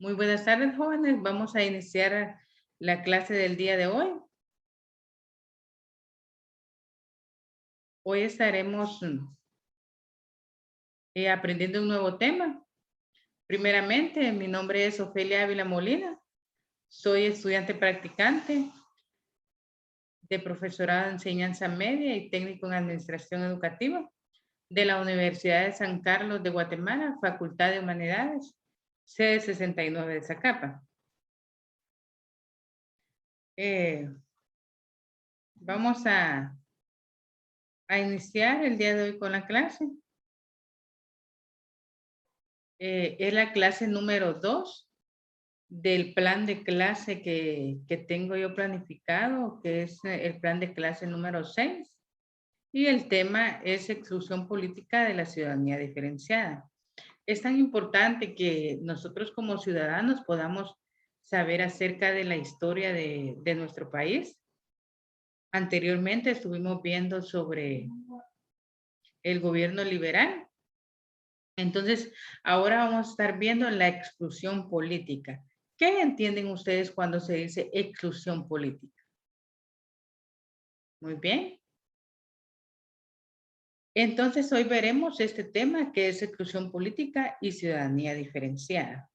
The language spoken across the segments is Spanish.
Muy buenas tardes, jóvenes. Vamos a iniciar la clase del día de hoy. Hoy estaremos aprendiendo un nuevo tema. Primeramente, mi nombre es Ofelia Ávila Molina. Soy estudiante practicante de profesorado de enseñanza media y técnico en administración educativa de la Universidad de San Carlos de Guatemala, Facultad de Humanidades, sede 69 de Zacapa. Vamos a iniciar el día de hoy con la clase. Es la clase número 2 del plan de clase que tengo yo planificado, que es el plan de clase número 6. Y el tema es exclusión política de la ciudadanía diferenciada. Es tan importante que nosotros como ciudadanos podamos saber acerca de la historia de nuestro país. Anteriormente estuvimos viendo sobre el gobierno liberal. Entonces, ahora vamos a estar viendo la exclusión política. ¿Qué entienden ustedes cuando se dice exclusión política? Muy bien. Entonces, hoy veremos este tema que es exclusión política y ciudadanía diferenciada.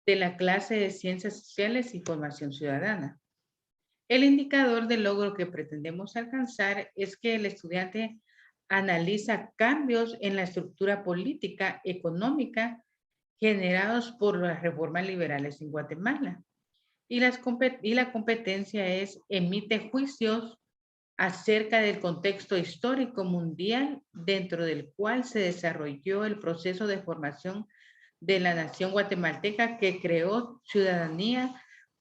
De la clase de Ciencias Sociales y Formación Ciudadana. El indicador de logro que pretendemos alcanzar es que el estudiante analiza cambios en la estructura política, económica, generados por las reformas liberales en Guatemala. Y la competencia es emite juicios acerca del contexto histórico mundial dentro del cual se desarrolló el proceso de formación de la nación guatemalteca que creó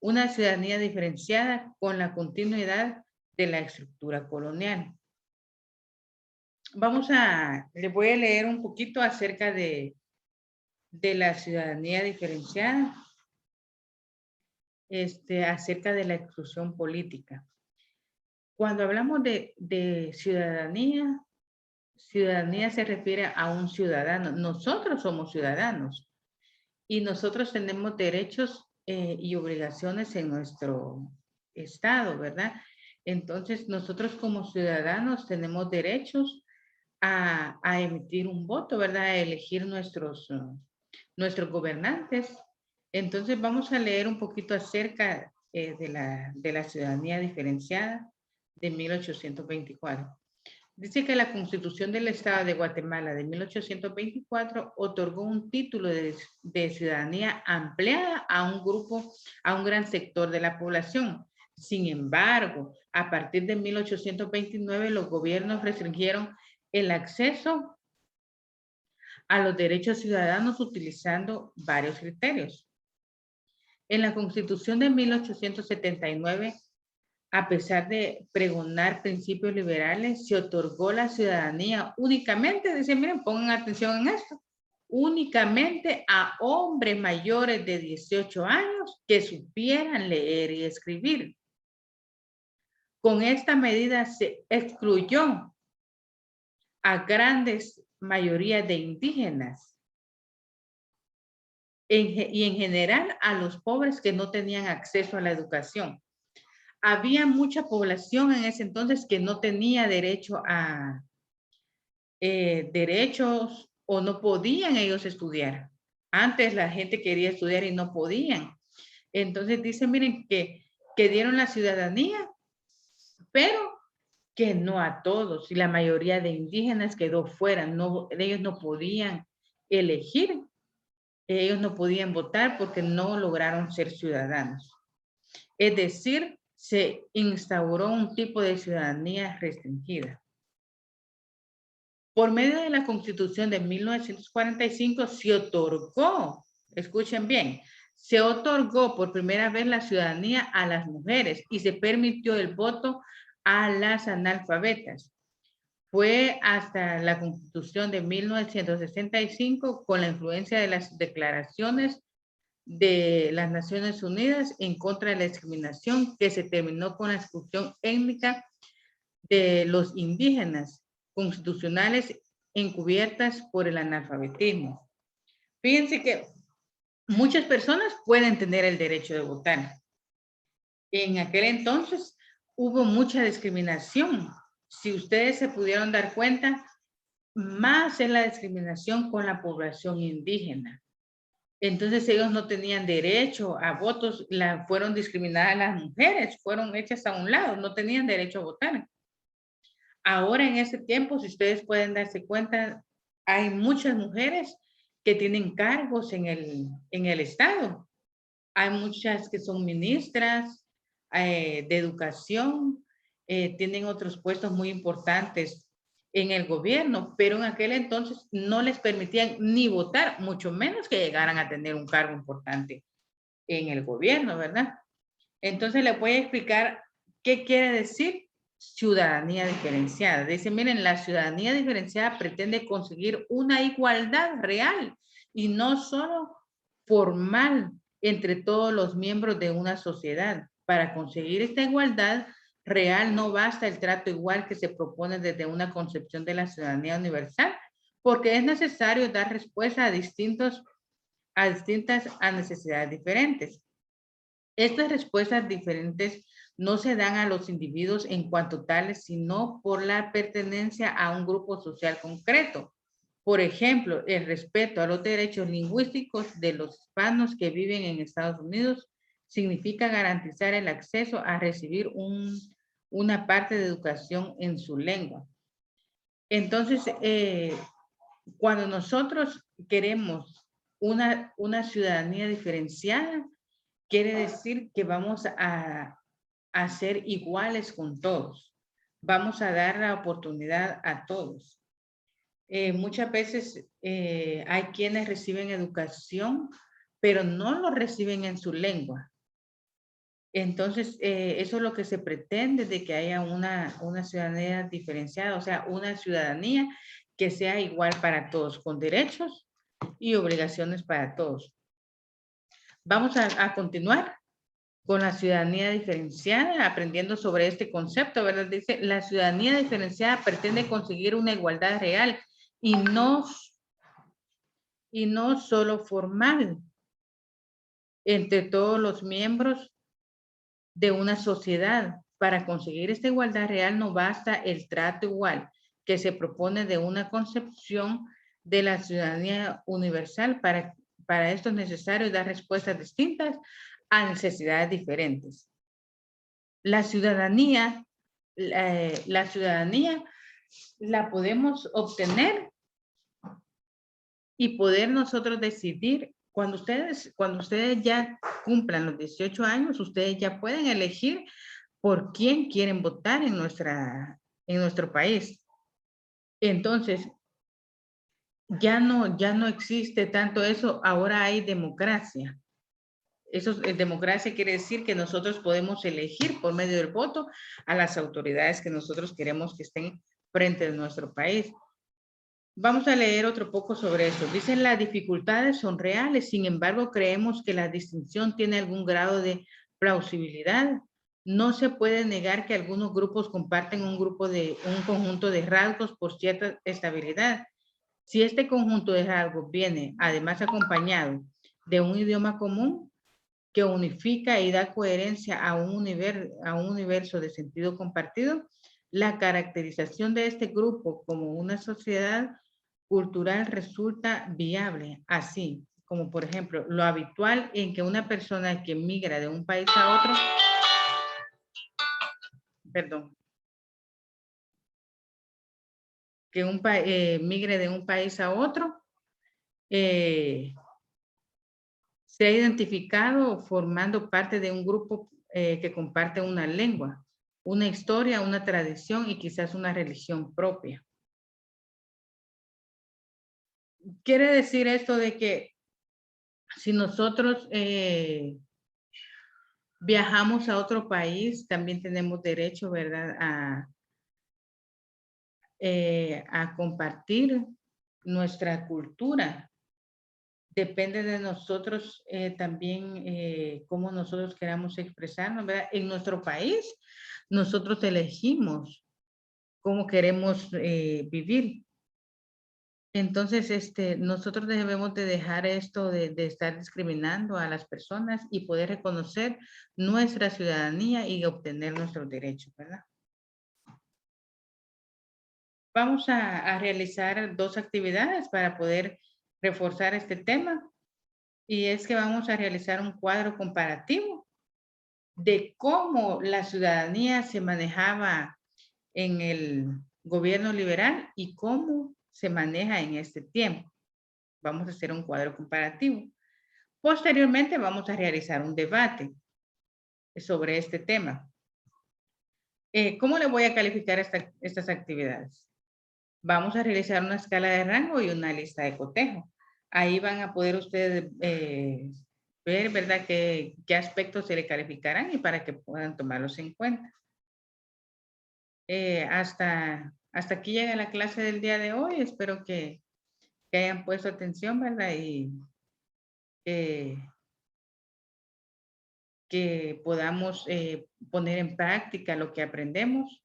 una ciudadanía diferenciada con la continuidad de la estructura colonial. Les voy a leer un poquito acerca de la ciudadanía diferenciada, acerca de la exclusión política. Cuando hablamos de ciudadanía se refiere a un ciudadano. Nosotros somos ciudadanos y nosotros tenemos derechos y obligaciones en nuestro estado, ¿verdad? Entonces, nosotros como ciudadanos tenemos derechos a emitir un voto, ¿verdad? A elegir nuestros gobernantes. Entonces, vamos a leer un poquito acerca de la ciudadanía diferenciada de 1824. Dice que la Constitución del Estado de Guatemala de 1824 otorgó un título de ciudadanía ampliada a un gran sector de la población. Sin embargo, a partir de 1829, los gobiernos restringieron el acceso a los derechos ciudadanos utilizando varios criterios. En la Constitución de 1879, a pesar de pregonar principios liberales, se otorgó la ciudadanía únicamente, dice, miren, pongan atención en esto, únicamente a hombres mayores de 18 años que supieran leer y escribir. Con esta medida se excluyó a grandes mayorías de indígenas y en general a los pobres que no tenían acceso a la educación. Había mucha población en ese entonces que no tenía derecho a derechos o no podían ellos estudiar. Antes la gente quería estudiar y no podían. Entonces dice, miren, que dieron la ciudadanía, pero que no a todos. Y la mayoría de indígenas quedó fuera. Ellos no podían elegir. Ellos no podían votar porque no lograron ser ciudadanos. Es decir, se instauró un tipo de ciudadanía restringida. Por medio de la Constitución de 1945 se otorgó, escuchen bien, se otorgó por primera vez la ciudadanía a las mujeres y se permitió el voto a las analfabetas. Fue hasta la Constitución de 1965 con la influencia de las declaraciones de las Naciones Unidas en contra de la discriminación que se terminó con la exclusión étnica de los indígenas constitucionales encubiertas por el analfabetismo. Fíjense que muchas personas pueden tener el derecho de votar. En aquel entonces hubo mucha discriminación. Si ustedes se pudieron dar cuenta, más es la discriminación con la población indígena. Entonces ellos no tenían derecho a votos, fueron discriminadas las mujeres, fueron hechas a un lado, no tenían derecho a votar. Ahora en ese tiempo, si ustedes pueden darse cuenta, hay muchas mujeres que tienen cargos en el Estado. Hay muchas que son ministras de educación, tienen otros puestos muy importantes en el gobierno, pero en aquel entonces no les permitían ni votar, mucho menos que llegaran a tener un cargo importante en el gobierno, ¿verdad? Entonces le voy a explicar qué quiere decir ciudadanía diferenciada. Dice, miren, la ciudadanía diferenciada pretende conseguir una igualdad real y no solo formal entre todos los miembros de una sociedad. Para conseguir esta igualdad real no basta el trato igual que se propone desde una concepción de la ciudadanía universal, porque es necesario dar respuesta a distintas necesidades diferentes. Estas respuestas diferentes no se dan a los individuos en cuanto tales, sino por la pertenencia a un grupo social concreto. Por ejemplo, el respeto a los derechos lingüísticos de los hispanos que viven en Estados Unidos significa garantizar el acceso a recibir una parte de educación en su lengua. Entonces, cuando nosotros queremos una ciudadanía diferenciada, quiere decir que vamos a ser iguales con todos. Vamos a dar la oportunidad a todos. Muchas veces hay quienes reciben educación, pero no lo reciben en su lengua. Entonces, eso es lo que se pretende de que haya una ciudadanía diferenciada, o sea, una ciudadanía que sea igual para todos, con derechos y obligaciones para todos. Vamos a continuar con la ciudadanía diferenciada, aprendiendo sobre este concepto, ¿verdad? Dice, la ciudadanía diferenciada pretende conseguir una igualdad real y no solo formal entre todos los miembros de una sociedad. Para conseguir esta igualdad real no basta el trato igual que se propone de una concepción de la ciudadanía universal. Para esto es necesario dar respuestas distintas a necesidades diferentes. La ciudadanía la podemos obtener y poder nosotros decidir cuando ustedes ya cumplan los 18 años, ustedes ya pueden elegir por quién quieren votar en nuestro país. Entonces, ya no existe tanto eso, ahora hay democracia. Democracia quiere decir que nosotros podemos elegir por medio del voto a las autoridades que nosotros queremos que estén frente a nuestro país. Vamos a leer otro poco sobre eso. Dicen, las dificultades son reales, sin embargo, creemos que la distinción tiene algún grado de plausibilidad. No se puede negar que algunos grupos comparten un conjunto de rasgos por cierta estabilidad. Si este conjunto de rasgos viene además acompañado de un idioma común que unifica y da coherencia a un universo de sentido compartido, la caracterización de este grupo como una sociedad cultural resulta viable, así como, por ejemplo, lo habitual en que una persona que migra de un país a otro, migre de un país a otro, se ha identificado formando parte de un grupo que comparte una lengua, una historia, una tradición y quizás una religión propia. Quiere decir esto de que si nosotros viajamos a otro país, también tenemos derecho, ¿verdad?, a compartir nuestra cultura. Depende de nosotros también cómo nosotros queramos expresarnos, ¿verdad? En nuestro país, nosotros elegimos cómo queremos vivir. Entonces, nosotros debemos de dejar esto de estar discriminando a las personas y poder reconocer nuestra ciudadanía y obtener nuestros derechos, ¿verdad? Vamos a realizar dos actividades para poder reforzar este tema. Y es que vamos a realizar un cuadro comparativo de cómo la ciudadanía se manejaba en el gobierno liberal y cómo se maneja en este tiempo. Vamos a hacer un cuadro comparativo. Posteriormente vamos a realizar un debate sobre este tema. ¿Cómo le voy a calificar estas actividades? Vamos a realizar una escala de rango y una lista de cotejo. Ahí van a poder ustedes ver, ¿verdad?, qué aspectos se le calificarán y para que puedan tomarlos en cuenta. Hasta aquí llega la clase del día de hoy. Espero que hayan puesto atención, ¿verdad? Y eh, que podamos poner en práctica lo que aprendemos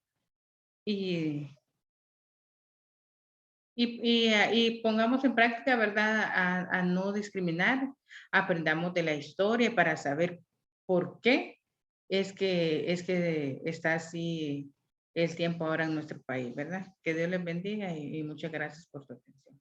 y, y pongamos en práctica, ¿verdad? A no discriminar, aprendamos de la historia para saber por qué es que está así el tiempo ahora en nuestro país, ¿verdad? Que Dios les bendiga y muchas gracias por su atención.